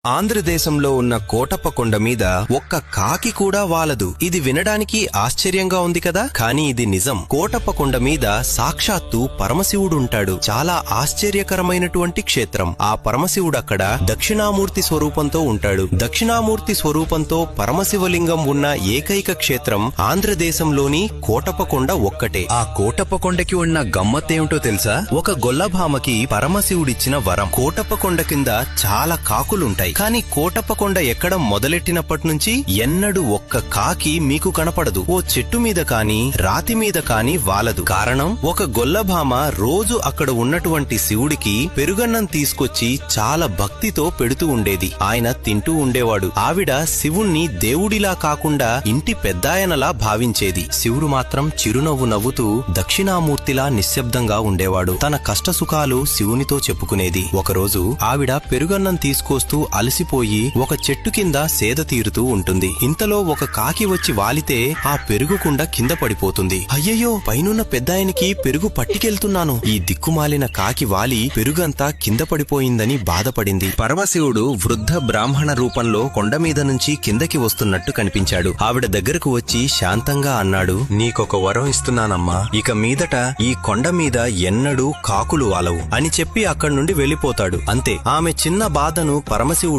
ఆంధ్రదేశంలో ఉన్న కోటప్ప కొండ మీద ఒక్క కాకి కూడా వాలదు. ఇది వినడానికి ఆశ్చర్యంగా ఉంది కదా, కానీ ఇది నిజం. కోటప్ప కొండ మీద సాక్షాత్తు పరమశివుడుంటాడు. చాలా ఆశ్చర్యకరమైనటువంటి క్షేత్రం. ఆ పరమశివుడక్కడ దక్షిణామూర్తి స్వరూపంతో ఉంటాడు. దక్షిణామూర్తి స్వరూపంతో పరమశివలింగం ఉన్న ఏకైక క్షేత్రం ఆంధ్రదేశంలోని కోటప్ప కొండ ఒక్కటే. ఆ కోటప్ప కొండకి ఉన్న గమ్మత్తేమిటో తెలుసా? ఒక గొల్లభామకి పరమశివుడిచ్చిన వరం. కోటప్ప కొండ కింద చాలా కాకులుంటాయి, కానీ కోటప్ప కొండ ఎక్కడం మొదలెట్టినప్పటి నుంచి ఎన్నడూ ఒక్క కాకి మీకు కనపడదు. ఓ చెట్టు మీద కాని రాతి మీద కాని వాలదు. కారణం, ఒక గొల్లభామ రోజు అక్కడ ఉన్నటువంటి శివుడికి పెరుగన్నం తీసుకొచ్చి చాలా భక్తితో పెడుతూ ఉండేది. ఆయన తింటూ ఉండేవాడు. ఆవిడ శివుణ్ణి దేవుడిలా కాకుండా ఇంటి పెద్దాయనలా భావించేది. శివుడు మాత్రం చిరునవ్వు నవ్వుతూ దక్షిణామూర్తిలా నిశ్శబ్దంగా ఉండేవాడు. తన కష్టసుఖాలు శివునితో చెప్పుకునేది. ఒకరోజు ఆవిడ పెరుగన్నం తీసుకొస్తూ అలసిపోయి ఒక చెట్టు కింద సేద తీరుతూ ఉంటుంది. ఇంతలో ఒక కాకి వచ్చి వాలితే ఆ పెరుగుకుండ కింద పడిపోతుంది. అయ్యయ్యో, పైనున్న పెద్దాయనికి పెరుగు పట్టికెళ్తున్నాను. ఈ దిక్కుమాలిన కాకి వాలి పెరుగంతా కింద పడిపోయిందని బాధపడింది. పరమశివుడు వృద్ధ బ్రాహ్మణ రూపంలో కొండ మీద నుంచి కిందకి వస్తున్నట్టు కనిపించాడు. ఆవిడ దగ్గరకు వచ్చి శాంతంగా అన్నాడు, నీకొక వరం ఇస్తున్నానమ్మా. ఇక మీదట ఈ కొండ మీద ఎన్నడూ కాకులు వాలవు అని చెప్పి అక్కడి నుండి వెళ్లిపోతాడు. అంతే. ఆమె చిన్న బాధను పరమశివుడు